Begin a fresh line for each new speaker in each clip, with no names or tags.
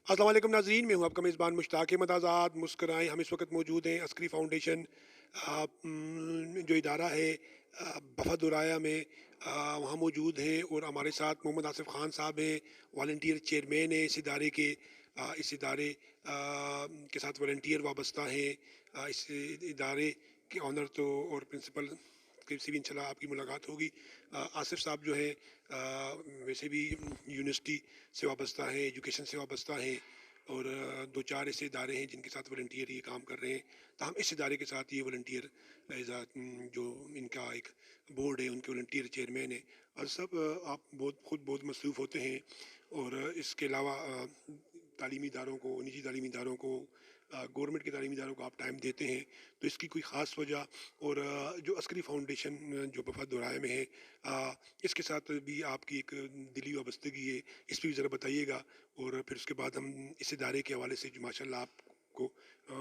अस्सलाम वालेकुम नाज़रीन, मैं हूँ आपका मेज़बान मुश्ताक अहमद आज़ाद। मुस्कुराएँ, हम इस वक्त मौजूद हैं अस्करी फाउंडेशन जो इदारा है बफ़ादुराया में, वहाँ मौजूद हैं और हमारे साथ मोहम्मद आसिफ़ ख़ान साहब हैं, वॉलंटियर चेयरमैन हैं इस इदारे के। इस इदारे के साथ वॉलंटियर वाबस्ता हैं। इस इदारे के ऑनर तो और प्रिंसिपल से भी इंशाल्लाह आपकी मुलाकात होगी। आसिफ साहब जो है वैसे भी यूनिवर्सिटी से वाबस्ता हैं, एजुकेशन से वाबस्ता हैं और दो चार ऐसे इदारे हैं जिनके साथ वॉलंटियर ये काम कर रहे हैं। तो हम इस इदारे के साथ ये वॉलंटियर एज जो इनका एक बोर्ड है उनके वॉलंटियर चेयरमैन है। और सब आप बहुत मसरूफ़ होते हैं और इसके अलावा तालीमी इदारों को, निजी तालीमी इदारों को, गवर्नमेंट के तालीमी इदारों को आप टाइम देते हैं। तो इसकी कोई ख़ास वजह और जो अस्करी फाउंडेशन जो बफा दोराहे में है, इसके साथ भी आपकी एक दिली वाबस्तगी है, इस पर भी ज़रा बताइएगा। और फिर उसके बाद हम इस इदारे के हवाले से जो माशाल्लाह आपको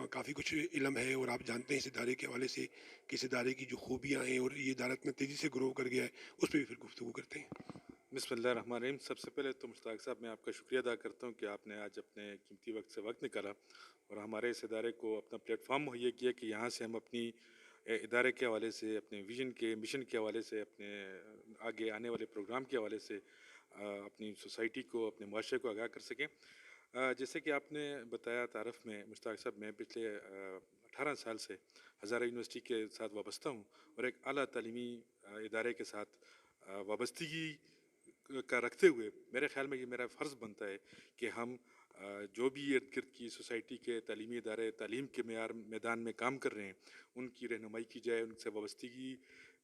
काफ़ी कुछ इल्म है और आप जानते हैं इस इदारे के हवाले से कि इस इदारे की जो खूबियाँ हैं और ये इदारा इतना तेज़ी से ग्रो कर गया है, उस पर भी फिर गुफ्तगू करते हैं।
बिस्मिल्लाहिर्रहमानिर्रहीम। सबसे पहले तो मुश्ताक साहब, मैं आपका शुक्रिया अदा करता हूँ कि आपने आज अपने कीमती वक्त से वक्त निकाला और हमारे इस इदारे को अपना प्लेटफॉर्म मुहैया किया कि यहाँ से हम अपनी इदारे के हवाले से, अपने विजन के मिशन के हवाले से, अपने आगे आने वाले प्रोग्राम के हवाले से अपनी सोसाइटी को, अपने मुआशरे को आगाह कर सकें। जैसे कि आपने बताया तारफ़ में मुश्ताक साहब, मैं पिछले 18 साल से हज़ारा यूनिवर्सिटी के साथ वाबस्ता हूँ और एक आला तालीमी इदारे के साथ वाबस्तगी का रखते हुए मेरे ख़्याल में ये मेरा फ़र्ज़ बनता है कि हम जो भी इर्द गिर्द की सोसाइटी के तालीमी इदारे तालीम के मेयार मैदान में काम कर रहे हैं, उनकी रहनुमाई की जाए, उनसे वाबस्तगी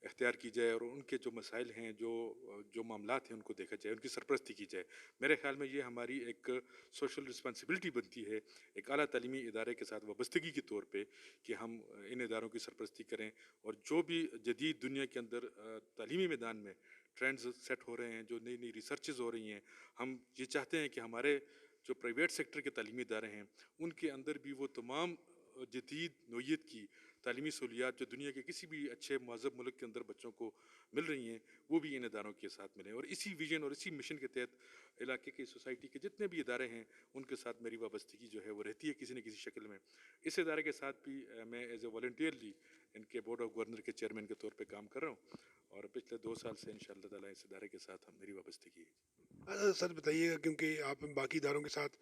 इख्तियार की जाए और उनके जो मसाइल हैं, जो मामलात हैं, उनको देखा जाए, उनकी सरपरस्ती की जाए। मेरे ख़्याल में ये हमारी एक सोशल रिस्पॉन्सिबिलिटी बनती है एक आला तालीमी इदारे के साथ वाबस्तगी के तौर पे कि हम इन इदारों की सरपरस्ती करें और जो भी जदीद दुनिया के अंदर तालीमी मैदान में ट्रेंड्स सेट हो रहे हैं, जो नई नई रिसर्चेज हो रही हैं, हम ये चाहते हैं कि हमारे जो प्राइवेट सेक्टर के तालीमी इदारे हैं उनके अंदर भी वो तमाम जदीद नोयत की तालीमी सहूलियात जो दुनिया के किसी भी अच्छे महज़ब मुल्क के अंदर बच्चों को मिल रही हैं, वो भी इन इदारों के साथ मिलें। और इसी विजन और इसी मिशन के तहत इलाके की सोसाइटी के जितने भी इदारे हैं उनके साथ मेरी वाबस्तगी जो है वो रहती है किसी न किसी शक्ल में। इस इदारे के साथ भी मैं एज ए वॉलंटियरली इनके बोर्ड ऑफ गवर्नर के चेयरमैन के तौर पे काम कर रहा हूँ और पिछले 2 साल से इंशाअल्लाह ताला इस इदारे के साथ हम मेरी वाबस्तगी है।
सच बताइएगा क्योंकि आप बाकी इदारों के साथ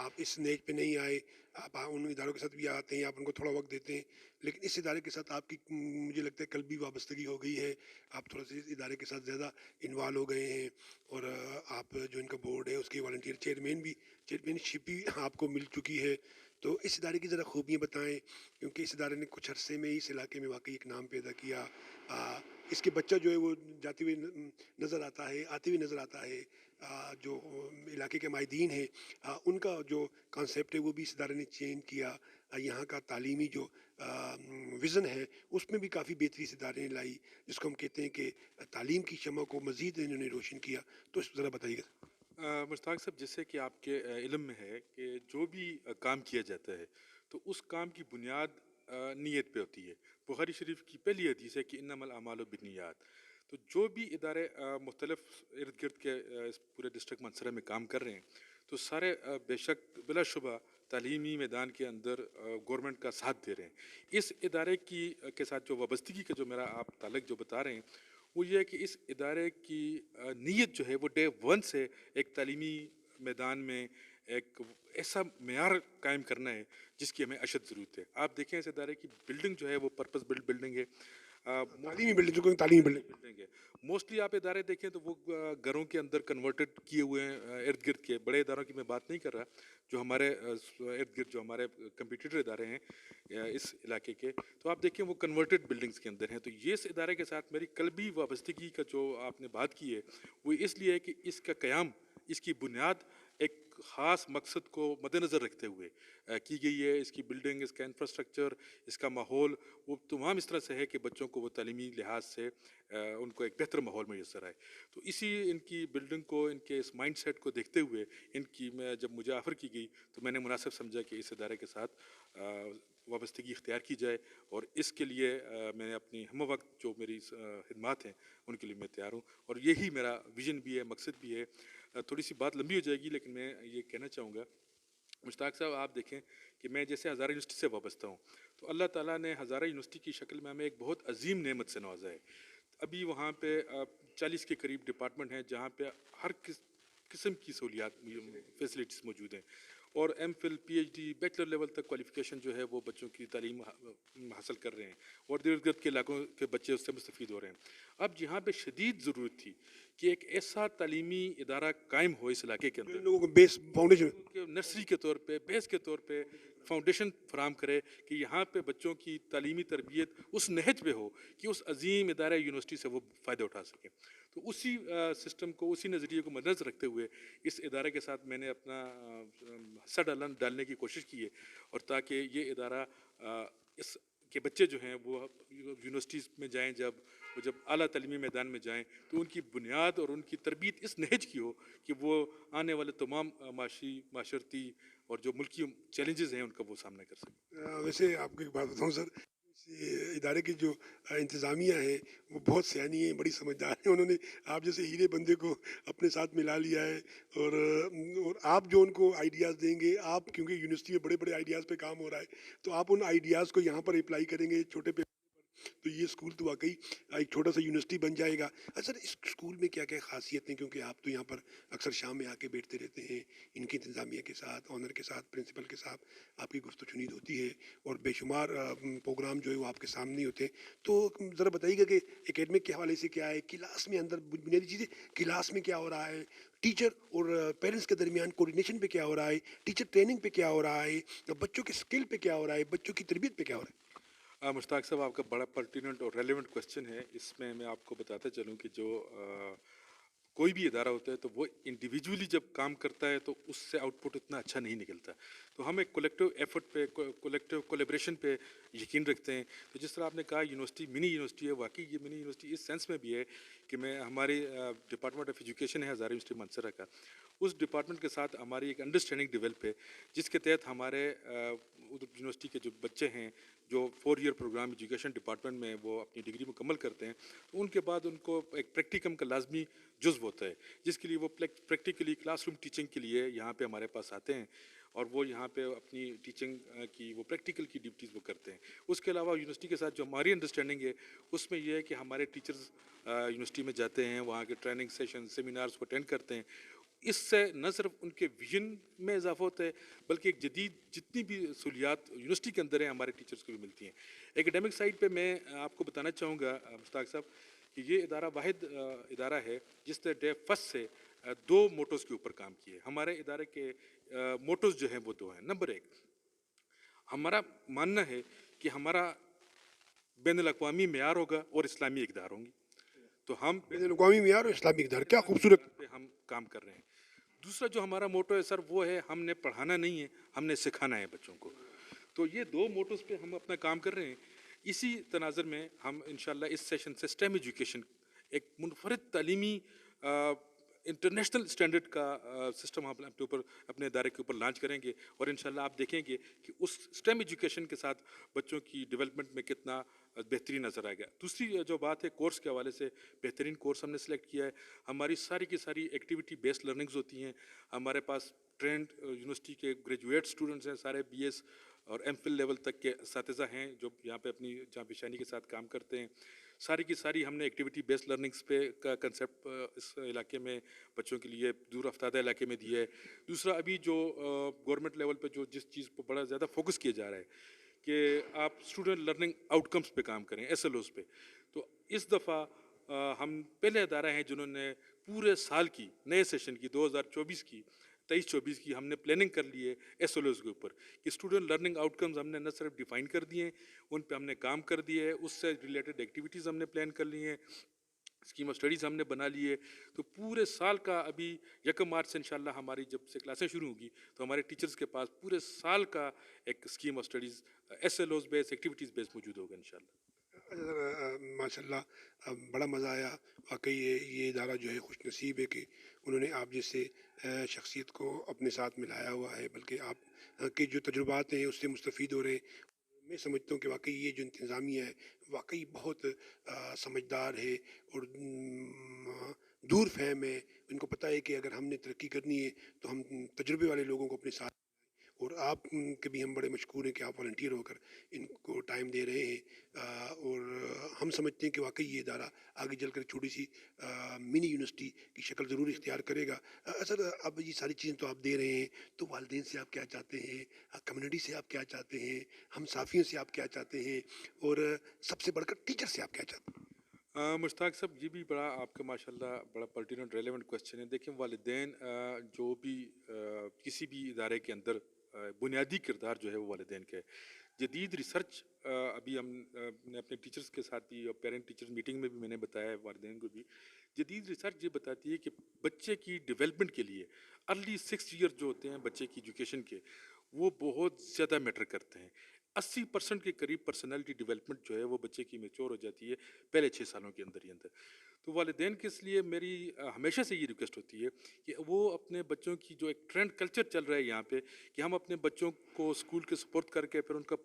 आप इस नेक पे नहीं आए। आप उन इदारों के साथ भी आते हैं, आप उनको थोड़ा वक्त देते हैं, लेकिन इस इदारे के साथ आपकी मुझे लगता है कल भी वाबस्तगी हो गई है। आप थोड़ा सा इस इदारे के साथ ज़्यादा इन्वॉल्व हो गए हैं और आप जो इनका बोर्ड है उसके वॉलंटियर चेयरमैनशिप भी आपको मिल चुकी है। तो इस इदारे की ज़रा खूबियाँ बताएं, क्योंकि इस इदारे ने कुछ अरसे में ही इस इलाके में वाकई एक नाम पैदा किया। इसके बच्चा जो है वो जाते हुए नज़र आता है, आते हुए नज़र आता है। जो इलाके के माहिदीन हैं, उनका जो कॉन्सेप्ट है वो भी इस इदारे ने चेंज किया। यहाँ का तालीमी जो विज़न है उसमें भी काफ़ी बेहतरी इस इदारे ने लाई, जिसको हम कहते हैं कि तालीम की शमع को मज़ीद इन्होंने रोशन किया। तो इस ज़रा बताइएगा।
मुश्ताक साहब, जैसे कि आपके इल्म में है कि जो भी काम किया जाता है तो उस काम की बुनियाद नीयत पे होती है। बुखारी शरीफ की पहली हदीस है कि इन्नमल अमालु बिन्नियात। तो जो भी इदारे मुख्तलिफ इर्द गिर्द के इस पूरे डिस्ट्रिक्ट मंसरा में काम कर रहे हैं तो सारे बेशक बिलाशुबा तालीमी मैदान के अंदर गवर्नमेंट का साथ दे रहे हैं। इस इदारे की के साथ जो वाबस्तगी का जो मेरा आप ताल्लुक जो बता रहे हैं वो ये है कि इस इदारे की नीयत जो है वो डे वन से एक तालीमी मैदान में एक ऐसा मेयार कायम करना है जिसकी हमें अशद ज़रूरत है। आप देखें इस इदारे की बिल्डिंग जो है वो पर्पस बिल्ड बिल्डिंग है।
तालीमी
मोस्टली
बिल्डिंग, जो कोई तालीमी
तालीमी
बिल्डिंग।
बिल्डिंग है। मोस्टली आप इदारे देखें तो वो घरों के अंदर कन्वर्टेड किए हुए हैं इर्द गिर्द के। बड़े इदारों की मैं बात नहीं कर रहा, जो हमारे इर्द गिर्द जो हमारे कंपिटिटर इदारे हैं इस इलाके के, तो आप देखें वो कन्वर्टेड बिल्डिंग्स के अंदर हैं। तो ये इस इदारे के साथ मेरी कल भी वाबस्तगी का जो आपने बात की है वो इसलिए है कि इसका क़याम, इसकी बुनियाद एक ख़ास मकसद को मद्देनज़र रखते हुए की गई है। इसकी बिल्डिंग, इसका इंफ्रास्ट्रक्चर, इसका माहौल वो तमाम इस तरह से है कि बच्चों को वो तालीमी लिहाज से उनको एक बेहतर माहौल मैसर आए। तो इसी इनकी बिल्डिंग को, इनके इस माइंड सेट को देखते हुए इनकी मैं जब मुझे ऑफ़र की गई तो मैंने मुनासिब समझा कि इस इदारे के साथ वाबस्तगी इख्तियार की जाए और इसके लिए मैं अपनी हम वक्त जो मेरी खिदमात हैं उनके लिए मैं तैयार हूँ और यही मेरा विज़न भी है, मकसद भी है। थोड़ी सी बात लंबी हो जाएगी लेकिन मैं ये कहना चाहूँगा मुश्ताक साहब, आप देखें कि मैं जैसे हज़ारा यूनिवर्सिटी से वाबस्ता हूँ, तो अल्लाह ताला ने हज़ारा यूनिवर्सिटी की शक्ल में हमें एक बहुत अजीम नेमत से नवाजा है। अभी वहाँ पे 40 के करीब डिपार्टमेंट हैं जहाँ पे हर किस्म की सहूलियात फैसिलिटीज़ मौजूद हैं, और M Phil P H D bachelor level तक क्वालिफिकेशन जो है वो बच्चों की तालीम हासिल कर रहे हैं, और इर्द गिर्द के इलाकों के बच्चे उससे मुस्तफ़ीद हो रहे हैं। अब जहाँ पे शदीद ज़रूरत थी कि एक ऐसा तालीमी इदारा कायम हो इस इलाके के
जो इन
अंदर,
लोगों को बेस फाउंडेशन।
कि नर्सरी के तौर पे, बेस के तौर पे फाउंडेशन फराम करे कि यहाँ पे बच्चों की तालीमी तरबियत उस नहज पे हो कि उस अजीम इदारा यूनिवर्सिटी से वो फ़ायदा उठा सकें। तो उसी सिस्टम को, उसी नज़रिए को मद्देनज़र रखते हुए इस इदारे के साथ मैंने अपना हिस्सा डालने की कोशिश की है, और ताकि ये इदारा इस के बच्चे जो हैं वो यूनिवर्सिटीज़ में जाएं, जब वो जब आला तालीमी मैदान में जाएं, तो उनकी बुनियाद और उनकी तरबियत इस नहज की हो कि वो आने वाले तमाम माशी माशरती और जो मुल्की चैलेंजेस हैं उनका वो सामना कर सकें।
वैसे आपको एक बात बताऊं सर, इस इदारे की जो इंतज़ामिया है वो बहुत सयानी है, बड़ी समझदार है। उन्होंने आप जैसे हीरे बंदे को अपने साथ मिला लिया है, और आप जो उनको आइडियाज़ देंगे, आप क्योंकि यूनिवर्सिटी में बड़े बड़े आइडियाज़ पे काम हो रहा है, तो आप उन आइडियाज़ को यहाँ पर अप्लाई करेंगे छोटे पे, तो ये स्कूल तो वाकई एक छोटा सा यूनिवर्सिटी बन जाएगा। सर, इस स्कूल में क्या क्या खासियत हैं, क्योंकि आप तो यहाँ पर अक्सर शाम में आके बैठते रहते हैं, इनकी इंतज़ामिया के साथ, ऑनर के साथ, प्रिंसिपल के साथ आपकी गुफ्तगू चुनीद होती है, और बेशुमार प्रोग्राम जो है वो आपके सामने ही होते हैं। तो ज़रा बताइएगा कि एकेडमिक के हवाले से क्या है, क्लास में अंदर बुनियादी चीज़ें, क्लास में क्या हो रहा है, टीचर और पेरेंट्स के दरमियान कोऑर्डिनेशन पे क्या हो रहा है, टीचर ट्रेनिंग पे क्या हो रहा है, बच्चों के स्किल पे क्या हो रहा है, बच्चों की तरबियत पे क्या हो रहा है।
मुश्ताक साहब, आपका बड़ा पर्टिनेंट और रेलेवेंट क्वेश्चन है। इसमें मैं आपको बताता चलूँ कि जो कोई भी इदारा होता है तो वो इंडिविजुअली जब काम करता है तो उससे आउटपुट इतना अच्छा नहीं निकलता। तो हम एक कलेक्टिव एफर्ट पे, कलेक्टिव कोलेब्रेशन पे यकीन रखते हैं। तो जिस तरह आपने कहा यूनिवर्सिटी मिनी यूनिवर्सिटी है, वाकई ये मिनी यूनिवर्सिटी इस सेंस में भी है कि मैं हमारी डिपार्टमेंट ऑफ एजुकेशन है हज़ारा यूनिवर्सिटी मानसरा का, उस डिपार्टमेंट के साथ हमारी एक अंडरस्टैंडिंग डेवलप है, जिसके तहत हमारे उधर यूनिवर्सिटी के जो बच्चे हैं जो 4 ईयर प्रोग्राम एजुकेशन डिपार्टमेंट में वो अपनी डिग्री मुकम्मल करते हैं, तो उनके बाद उनको एक प्रैक्टिकम का लाजमी जुज़्व होता है, जिसके लिए वो प्रैक्टिकली क्लासरूम टीचिंग के लिए यहाँ पे हमारे पास आते हैं, और वो यहाँ पे अपनी टीचिंग की वो प्रैक्टिकल की ड्यूटीज़ वो करते हैं। उसके अलावा यूनिवर्सिटी के साथ जो हमारी अंडरस्टैंडिंग है उसमें यह है कि हमारे टीचर्स यूनिवर्सिटी में जाते हैं, वहाँ के ट्रेनिंग सेशन सेमिनार्स को अटेंड करते हैं। इससे न सिर्फ उनके विजन में इजाफा होता है, बल्कि एक जदीद जितनी भी सहूलियात यूनिवर्सिटी के अंदर हैं हमारे टीचर्स को भी मिलती हैं। एकेडमिक साइड पे मैं आपको बताना चाहूँगा मुश्ताक साहब कि ये इदारा वाहिद इदारा है जिसने डे फर्स्ट से 2 मोटोज़ के ऊपर काम किए। हमारे इदारे के मोटोज़ जो हैं वो 2 हैं। नंबर 1, हमारा मानना है कि हमारा बैनुल अक़वामी मेयार होगा और इस्लामी इक़दार होंगी। तो हम
बैनुल अक़वामी मेयार और इस्लामिक दर, क्या खूबसूरत।
पे हम काम कर रहे हैं। दूसरा जो हमारा मोटो है सर वो है, हमने पढ़ाना नहीं है, हमने सिखाना है बच्चों को। तो ये 2 मोटोज़ पे हम अपना काम कर रहे हैं। इसी तनाज़ुर में हम इंशाल्लाह इस सेशन से स्टेम एजुकेशन, एक मुनफ़रिद तालीमी इंटरनेशनल स्टैंडर्ड का सिस्टम हम अपने ऊपर, अपने इदारे के ऊपर लॉन्च करेंगे, और इंशाल्लाह आप देखेंगे कि उस स्टेम एजुकेशन के साथ बच्चों की डेवलपमेंट में कितना बेहतरीन नज़र आएगा। दूसरी जो बात है, कोर्स के हवाले से बेहतरीन कोर्स हमने सेलेक्ट किया है। हमारी सारी की सारी एक्टिविटी बेस्ड लर्निंग्स होती हैं। हमारे पास ट्रेंड यूनिवर्सिटी के ग्रेजुएट स्टूडेंट्स हैं, सारे बीएस और एमफिल लेवल तक के असातिज़ा हैं जो यहाँ पे अपनी जहाँ पेशानी के साथ काम करते हैं। सारी की सारी हमने एक्टिविटी बेस्ड लर्निंग्स पे का कंसेप्ट इस इलाके में बच्चों के लिए, दूर अफ्तादा इलाके में दिया है। दूसरा, अभी जो गवर्नमेंट लेवल पे जो जिस चीज़ पर बड़ा ज़्यादा फोकस किया जा रहा है कि आप स्टूडेंट लर्निंग आउटकम्स पे काम करें, एसएलओस पे। तो इस दफ़ा हम पहले अदारा हैं जिन्होंने पूरे साल की, नए सेशन की 2024 की, 23-24 की हमने प्लानिंग कर ली है एसएलओस के ऊपर कि स्टूडेंट लर्निंग आउटकम्स हमने न सिर्फ डिफाइन कर दिए हैं, उन पे हमने काम कर दिए है, उससे रिलेटेड एक्टिविटीज़ हमने प्लान कर ली हैं, स्कीम ऑफ स्टडीज़ हमने बना ली है। तो पूरे साल का अभी 1 मार्च से इंशाल्लाह हमारी जब से क्लासें शुरू होंगी तो हमारे टीचर्स के पास पूरे साल का एक scheme of studies SLOs based, activities based मौजूद होगा इंशाल्लाह।
माशाल्लाह, बड़ा मज़ा आया। वाकई ये इदारा जो है खुश नसीब है कि उन्होंने आप जैसे शख्सियत को अपने साथ मिलाया हुआ है, बल्कि आप के जो तजुर्बात हैं उससे मुस्तफ़ीद हो रहे हैं। मैं समझता हूँ कि वाकई ये जो इंतज़ामिया है वाकई बहुत समझदार है, और दूर फहम है। इनको पता है कि अगर हमने तरक्की करनी है तो हम तजुर्बे वाले लोगों को अपने साथ اور آپ کے بھی ہم بڑے مشکور ہیں کہ آپ والنٹیئر ہو کر ان کو ٹائم دے رہے ہیں، اور ہم سمجھتے ہیں کہ واقعی یہ ادارہ آگے چل کر ایک چھوٹی سی منی یونیورسٹی کی شکل ضرور اختیار کرے گا۔ سر، اب یہ ساری چیزیں تو آپ دے رہے ہیں، تو والدین سے آپ کیا چاہتے ہیں، کمیونٹی سے آپ کیا چاہتے ہیں، ہم صافیوں سے آپ کیا چاہتے ہیں، اور سب سے بڑھ کر ٹیچر سے آپ کیا چاہتے ہیں؟
مشتاق صاحب، یہ بھی بڑا آپ کا ماشاءاللہ بڑا پرٹیننٹ ریلیونٹ کوشچن ہے. دیکھیں والدین جو بھی کسی بھی ادارے کے اندر بنیادی کردار جو ہے وہ والدین کا ہے. جدید ریسرچ ابھی ہم نے اپنے ٹیچرز کے ساتھ بھی اور پیرنٹ ٹیچرز میٹنگ میں بھی میں نے بتایا ہے والدین کو بھی. جدید ریسرچ یہ بتاتی ہے کہ بچے کی ڈیولپمنٹ کے لیے ارلی 6 ایئر جو ہوتے ہیں بچے کی ایجوکیشن کے، وہ بہت زیادہ میٹر کرتے ہیں. 80% کے قریب پرسنالٹی ڈیولپمنٹ جو ہے وہ بچے کی میچور ہو جاتی ہے پہلے 6 سالوں کے اندر ہی اندر. تو والدین کے لیے میری ہمیشہ سے یہ ریکویسٹ ہوتی ہے کہ وہ اپنے بچوں کی جو ایک ٹرینڈ کلچر چل رہا ہے یہاں پہ کہ ہم اپنے بچوں کو اسکول کے سپورٹ کر کے پھر ان کا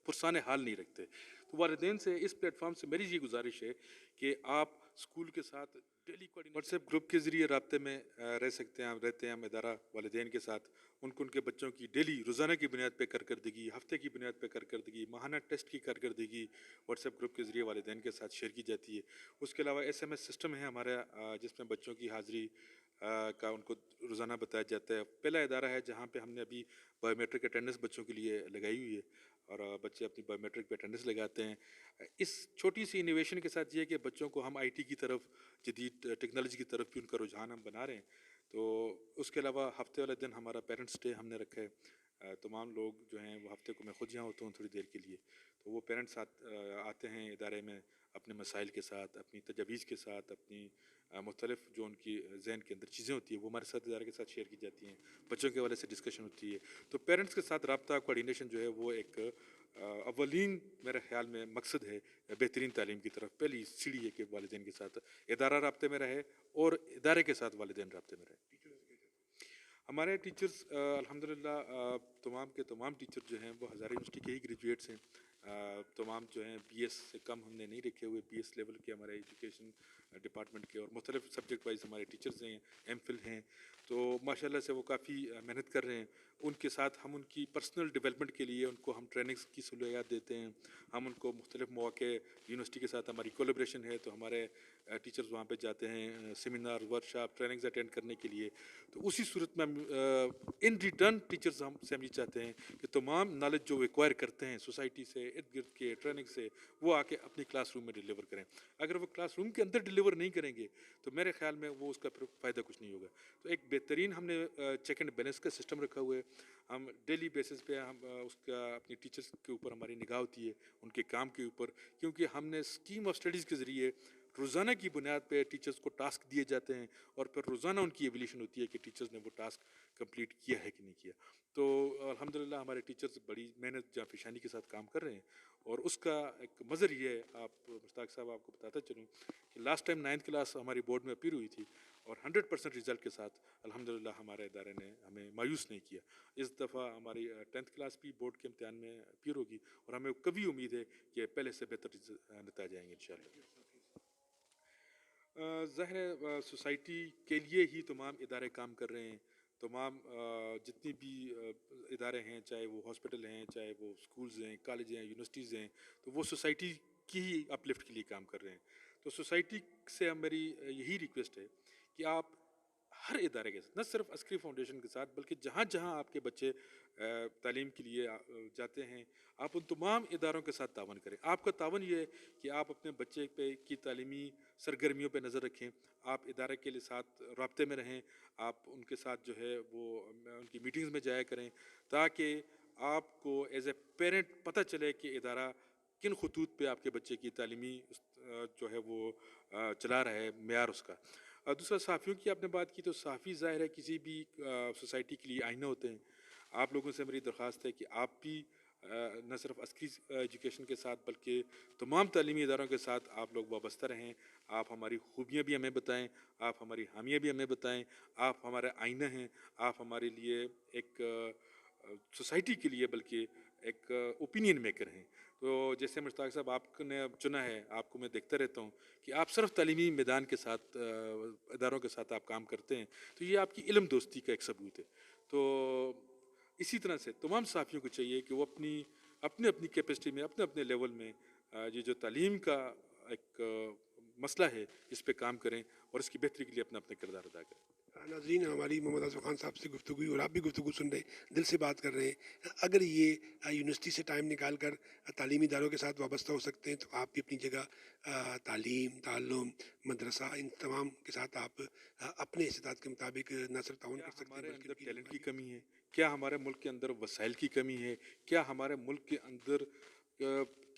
پرسان حال نہیں رکھتے. تو والدین سے اس پلیٹ فارم سے میری یہ گزارش ہے کہ آپ اسکول کے ساتھ ڈیلی واٹس ایپ گروپ کے ذریعے رابطے میں رہ سکتے ہیں. رہتے ہیں ہم ادارہ والدین کے ساتھ. ان کے بچوں کی ڈیلی روزانہ کی بنیاد پہ کارکردگی، ہفتے کی بنیاد پہ کارکردگی، ماہانہ ٹیسٹ کی کارکردگی واٹس ایپ گروپ کے ذریعے والدین کے ساتھ شیئر کی جاتی ہے. اس کے علاوہ SMS سسٹم ہے ہمارا جس میں بچوں کی حاضری کا ان کو روزانہ بتایا جاتا ہے. پہلا ادارہ ہے جہاں پہ ہم نے ابھی بایو میٹرک اٹینڈنس بچوں کے لیے لگائی ہوئی ہے اور بچے اپنی بایو میٹرک پہ اٹینڈنس لگاتے ہیں. اس چھوٹی سی انوویشن کے ساتھ یہ ہے کہ بچوں کو ہم IT کی طرف، جدید ٹیکنالوجی کی طرف بھی ان کا رجحان ہم بنا رہے ہیں. تو اس کے علاوہ ہفتے والے دن ہمارا پیرنٹس ڈے ہم نے رکھا ہے. تمام لوگ جو ہیں وہ ہفتے کو میں خود یہاں ہوتا ہوں تھوڑی دیر کے لیے. تو وہ پیرنٹس آتے ہیں ادارے میں اپنے مسائل کے ساتھ، اپنی تجاویز کے ساتھ، اپنی مختلف جو ان کی ذہن کے اندر چیزیں ہوتی ہیں وہ ہمارے ساتھ ادارے کے ساتھ شیئر کی جاتی ہیں. بچوں کے حوالے سے ڈسکشن ہوتی ہے. تو پیرنٹس کے ساتھ رابطہ کوارڈینیشن جو ہے وہ ایک اولین میرے خیال میں مقصد ہے بہترین تعلیم کی طرف. پہلی سیڑھی ہے کہ والدین کے ساتھ ادارہ رابطے میں رہے اور ادارے کے ساتھ والدین رابطے میں رہے. ہمارے ٹیچرز الحمدللہ تمام کے تمام ٹیچر جو ہیں وہ ہزارہ یونیورسٹی کے ہی گریجویٹس ہیں. تمام جو ہیں BS سے کم ہم نے نہیں رکھے ہوئے. BS لیول کے ہمارے ایجوکیشن ڈپارٹمنٹ کے اور مختلف سبجیکٹ وائز ہمارے ٹیچرز ہیں. MPhil ہیں. تو ماشاءاللہ سے وہ کافی محنت کر رہے ہیں. ان کے ساتھ ہم ان کی پرسنل ڈیولپمنٹ کے لیے ان کو ہم ٹریننگز کی سہولیات دیتے ہیں. ہم ان کو مختلف مواقع یونیورسٹی کے ساتھ ہماری کولیبریشن ہے تو ہمارے ٹیچرز وہاں پہ جاتے ہیں سیمینار، ورکشاپ، ٹریننگز اٹینڈ کرنے کے لیے. تو اسی صورت میں ان ریٹرن ٹیچرز ہم یہ چاہتے ہیں کہ تمام نالج جو ایکوائر کرتے ہیں سوسائٹی سے، ارد گرد کے ٹریننگ سے، وہ آ کے اپنی کلاس روم میں ڈیلیور کریں. اگر وہ کلاس روم کے اندر ڈیلیور نہیں کریں گے تو میرے خیال میں وہ اس کا پھر فائدہ کچھ نہیں ہوگا. تو ایک بہترین ہم نے چیک اینڈ بیلنس کا سسٹم رکھا ہوا ہے. ہم ڈیلی بیسس پہ ہم اس کا اپنی ٹیچرز کے اوپر ہماری نگاہ ہوتی ہے، ان کے کام کے اوپر، کیونکہ ہم نے اسکیم آف اسٹڈیز کے ذریعے روزانہ کی بنیاد پہ ٹیچرز کو ٹاسک دیے جاتے ہیں اور پھر روزانہ ان کی ایویلیشن ہوتی ہے کہ ٹیچرز نے وہ ٹاسک کمپلیٹ کیا ہے کہ نہیں کیا. تو الحمدللہ ہمارے ٹیچرز بڑی محنت جاں پیشانی کے ساتھ کام کر رہے ہیں. اور اس کا ایک مظہر یہ ہے، آپ مشتاق صاحب آپ کو بتاتا چلوں کہ لاسٹ ٹائم 9th کلاس ہماری بورڈ میں اپیئر ہوئی تھی اور 100% رزلٹ کے ساتھ الحمدللہ ہمارے ادارے نے ہمیں مایوس نہیں کیا. اس دفعہ ہماری 10th کلاس بھی بورڈ کے امتحان میں اپیئر ہوگی اور ہمیں کبھی امید ہے کہ پہلے سے بہتر نتائج آئیں گے انشاءاللہ. ظاہر ہے سوسائٹی کے لیے ہی تمام ادارے کام کر رہے ہیں. تمام جتنی بھی ادارے ہیں، چاہے وہ ہاسپٹل ہیں، چاہے وہ سکولز ہیں، کالج ہیں، یونیورسٹیز ہیں، تو وہ سوسائٹی کی ہی اپ لفٹ کے لیے کام کر رہے ہیں. تو سوسائٹی سے میری یہی ریکویسٹ ہے کہ آپ ہر ادارے کے ساتھ، نہ صرف عسکری فاؤنڈیشن کے ساتھ بلکہ جہاں جہاں آپ کے بچے تعلیم کے لیے جاتے ہیں، آپ ان تمام اداروں کے ساتھ تعاون کریں. آپ کا تعاون یہ ہے کہ آپ اپنے بچے پہ کی تعلیمی سرگرمیوں پہ نظر رکھیں، آپ ادارے کے ساتھ رابطے میں رہیں، آپ ان کے ساتھ جو ہے وہ ان کی میٹنگز میں جایا کریں تاکہ آپ کو ایز اے پیرنٹ پتہ چلے کہ ادارہ کن خطوط پہ آپ کے بچے کی تعلیمی جو ہے وہ چلا رہا ہے، معیار اس کا. دوسرا صحافیوں کی آپ نے بات کی، تو صحافی ظاہر ہے کسی بھی سوسائٹی کے لیے آئینہ ہوتے ہیں. آپ لوگوں سے میری درخواست ہے کہ آپ بھی نہ صرف عسکری ایجوکیشن کے ساتھ بلکہ تمام تعلیمی اداروں کے ساتھ آپ لوگ وابستہ رہیں. آپ ہماری خوبیاں بھی ہمیں بتائیں، آپ ہماری خامیاں بھی ہمیں بتائیں. آپ ہمارے آئینہ ہیں، آپ ہمارے لیے ایک سوسائٹی کے لیے بلکہ ایک اوپینین میکر ہیں. تو جیسے مشتاق صاحب آپ نے چنا ہے، آپ کو میں دیکھتا رہتا ہوں کہ آپ صرف تعلیمی میدان کے ساتھ اداروں کے ساتھ آپ کام کرتے ہیں، تو یہ آپ کی علم دوستی کا ایک ثبوت ہے. تو इसी तरह से तमाम साफ़ियों को चाहिए कि वो अपनी अपनी कैपेसिटी में अपने अपने लेवल में ये जो तालीम का एक मसला है इस पे काम करें और इसकी बेहतरी के लिए अपना अपना किरदार अदा करें।
नाज़रीन, हमारी मोहम्मद आज़म खान साहब से गुफ्तगू हुई और आप भी गुफ्तगू सुन रहे हैं, दिल से बात कर रहे हैं। अगर ये यूनिवर्सिटी से टाइम निकाल कर तालीमी इदारों के साथ वाबस्ता हो सकते हैं तो आप भी अपनी जगह तालीम, ताल्लुम, मदरसा इन तमाम के साथ आप अपने इस्तेताद के मुताबिक न सिर्फ ताउन
क्या
कर सकते हैं
हमारे
बल्कि
अंदर
उनकी
टैलेंट की
रहनुमाई
कमी है? क्या हमारे मुल्क के अंदर वसाइल की कमी है? क्या हमारे मुल्क के अंदर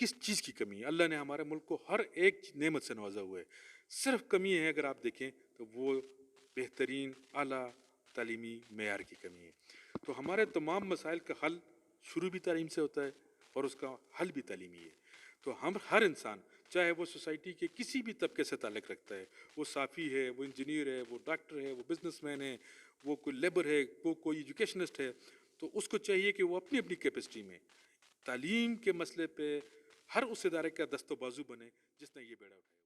किस चीज़ की कमी है? अल्लाह ने हमारे मुल्क को हर एक नेमत से नवाजा हुआ है। सिर्फ कमी है अगर आप देखें तो वो बेहतरीन आला तालीमी मेयार की कमी है। तो हमारे तमाम मसाइल का हल शुरू भी तालीम से होता है और उसका हल भी तालीमी है। तो हम हर इंसान चाहे वो सोसाइटी के किसी भी तबके से ताल्लुक़ रखता है, वो साफ़ी है, वो इंजीनियर है, वो डॉक्टर है, वो बिजनेसमैन है, वो कोई लेबर है, वो कोई एजुकेशनिस्ट है, तो उसको चाहिए कि वो अपनी अपनी कैपेसिटी में तालीम के मसले पे हर उस इदारे का दस्तो बाजू बने जिसने ये बेड़ा उठाया।